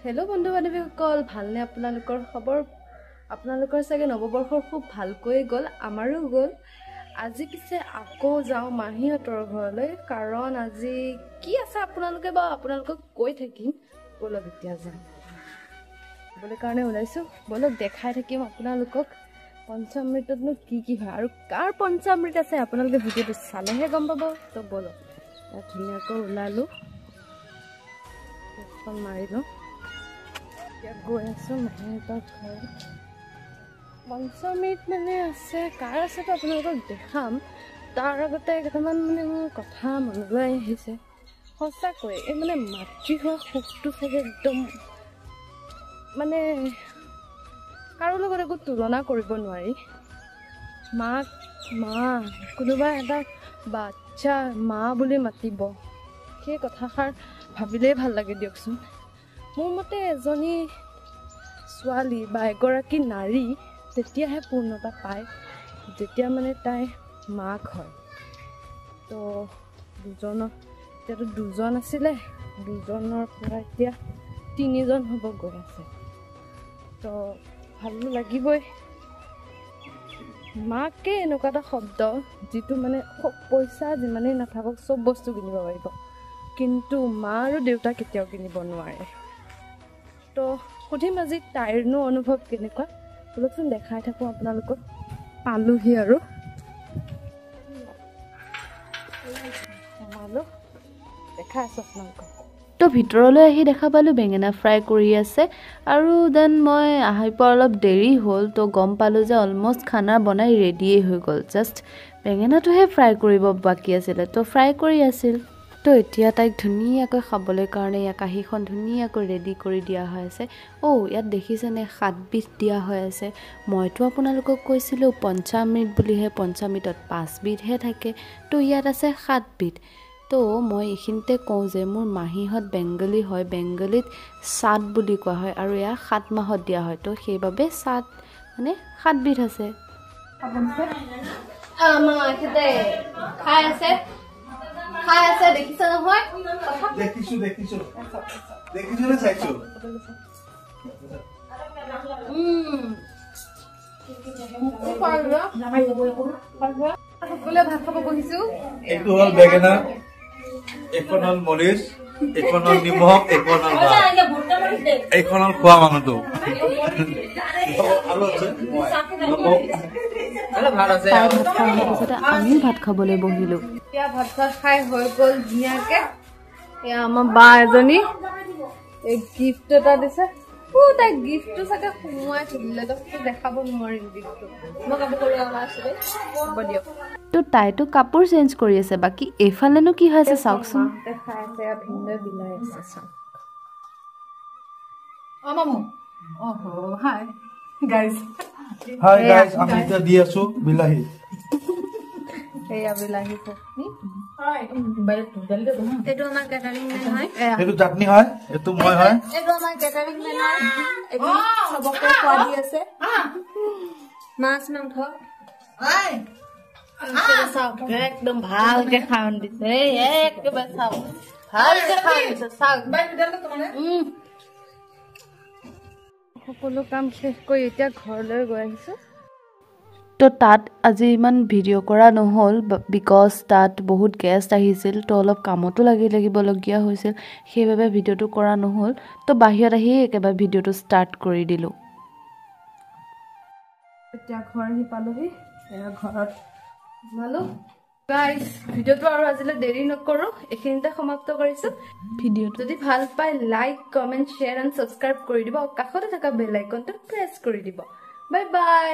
Hello' বন্ধু বান্ধৱীসকল, ভালনে আপোনালোকৰ খবৰ? আপোনালোকৰ চাগে নৱবৰ্ষৰ খুব ভালকৈ গ'ল, আমাৰো গ'ল। আজি পিছে আকৌ যাওঁ মাহীহঁতৰ ঘৰলৈ, কাৰণ আজি কি আছে আপোনালোকক কৈ থাকিম। বলক এতিয়া যাম ক'বলৈ কাৰণে ওলাইছোঁ। বলক দেখাই থাকিম আপোনালোকক পঞ্চামৃততনো কি কি হয় আৰু কাৰ পঞ্চামৃত আছে আপোনালোকে ভিডিঅ'টো চালেহে গম পাব। তো বলক ইয়াত ধুনীয়াকৈ ওলালোঁ, এখন মাৰি লওঁ। এতিয়া গৈ আছোঁ মাহীহঁতৰ ঘৰত। পঞ্চমৃত মানে আছে, কাৰ আছেতো আপোনালোকক দেখাম। তাৰ আগতে কেইটামান মোৰ কথা মনলৈ আহিছে। সঁচাকৈ এই মাতৃ হোৱা সুখটো চাগে একদম কাৰো লগত একো তুলনা কৰিব নোৱাৰি। মাক মা, কোনোবা এটা বাচ্চা মা বুলি মাতিব, সেই কথাষাৰ ভাবিলেই ভাল লাগে দিয়কচোন। মোৰ মতে এজনী ছোৱালী বা এগৰাকী নাৰী তেতিয়াহে পূৰ্ণতা পায় যেতিয়া তাই মাক হয়। তো এতিয়াতো দুজন আছিলে, দুজনৰ পৰা এতিয়া 3জন হ'ব গৈ আছে। তো ভালো লাগিবই। মাকে এনেকুৱা এটা শব্দ যিটো পইচা যিমানেই নাথাকক চব বস্তু কিনিব পাৰিব, কিন্তু মা আৰু দেউতা কেতিয়াও কিনিব নোৱাৰে। তো সুধিম আজি তাইৰনো অনুভৱ কেনেকুৱা। বলকচোন দেখাই থাকোঁ আপোনালোকক। পালোহি আৰু দেখাই আছোঁ আপোনালোকক। তো ভিতৰলৈ আহি দেখা পালোঁ বেঙেনা ফ্ৰাই কৰি আছে, আৰু দেন মই আহি পোৱা অলপ দেৰি হ'ল। তো গম পালোঁ যে অলমষ্ট খানা বনাই ৰেডিয়েই হৈ গ'ল, জাষ্ট বেঙেনাটোহে ফ্ৰাই কৰিব বাকী আছিলে। তো ফ্ৰাই কৰি আছিল। তো এতিয়া তাইক ধুনীয়াকৈ খাবলৈ কাৰণে ইয়াৰ কাঁহীখন ধুনীয়াকৈ ৰেডি কৰি দিয়া হৈ আছে। ইয়াত দেখিছেনে 7 বিধ দিয়া হৈ আছে। মইতো আপোনালোকক কৈছিলোঁ পঞ্চামৃত বুলিহে, পঞ্চামৃতত 5 বিধহে থাকে, তো ইয়াত আছে 7 বিধ। তো মই এইখিনিতে কওঁ যে মোৰ মাহীহঁত বেংগলী হয়, বেংগলীত চাট বুলি কোৱা হয়, আৰু এয়া 7 মাহত দিয়া হয়। তো সেইবাবে 7 বিধ আছে। খাই আছে দেখিছ নহয়? দেখিছোঁ নে চাইছোঁ? সকলোৱে ভাত খাব বহিছোঁ। এইটো হ'ল বেঙেনা, এইখন হ'ল মৰিচ, এইখন হ'ল নিমখ, এইখন হ'ল ভাত, এইখন হ'ল খোৱা মানুহটো। আমিও ভাত খাবলৈ বহিলোঁ। এতিয়া ভাত খাই হৈ গ'ল ধুনীয়াকে। এয়া আমাৰ বা এজনী এই গিফ্ট এটা দিছে। তাই গিফ্টটো চাগে সোমোৱাই থৈ দেখাব নোৱাৰিম গিফ্টটো। মই কাপোৰ কৰিব আছিলে, হ'ব দিয়ক। তো তাইতো কাপোৰ চেঞ্জ কৰি আছে, বাকী এইফালেনো কি হৈ আছে চাওকচোন। খাই আছে, ভিনদেউ বিলাই আছে চাওক। মামু হাই গাইজ, আমি এতিয়া দি আছো বিলাহী। এয়া বিলাহী চাটনি। এইটো আমাৰ কেটাৰিং মেন হয়, এইটো চাটনি হয়, এইটো মই হয়। এইটো আমাৰ কেটাৰিং মেন হয়, এইটো সবকে খোৱা দি আছে। মাছ মাংস চাওক, একদম ভালকে খাওন দিছে, একেবাৰে চাওক ভালকে খাওন দিছে চাওক। সকলো কাম শেষ কৰি এতিয়া ঘৰলৈ গৈ আহিছোঁ। তো তাত আজি ইমান ভিডিঅ' কৰা নহ'ল, বিকজ তাত বহুত গেষ্ট আহিছিল। তো অলপ কামতো লাগিবলগীয়া হৈছিল, সেইবাবে ভিডিঅ'টো কৰা নহ'ল। তো বাহিৰত আহি একেবাৰে ভিডিঅ'টো ষ্টাৰ্ট কৰি দিলোঁ। এতিয়া ঘৰ আহি পালোহি, ঘৰত সোমালোঁ। গাইজ, ভিডিঅ'টো আৰু আজিলৈ দেৰি নকৰোঁ, এইখিনিতে সমাপ্ত কৰিছোঁ। ভিডিঅ'টো যদি ভাল পায় like, comment, share and subscribe কৰি দিব, আৰু কাষতে থকা বেল আইকনটো প্ৰেছ কৰি দিব। Bye bye.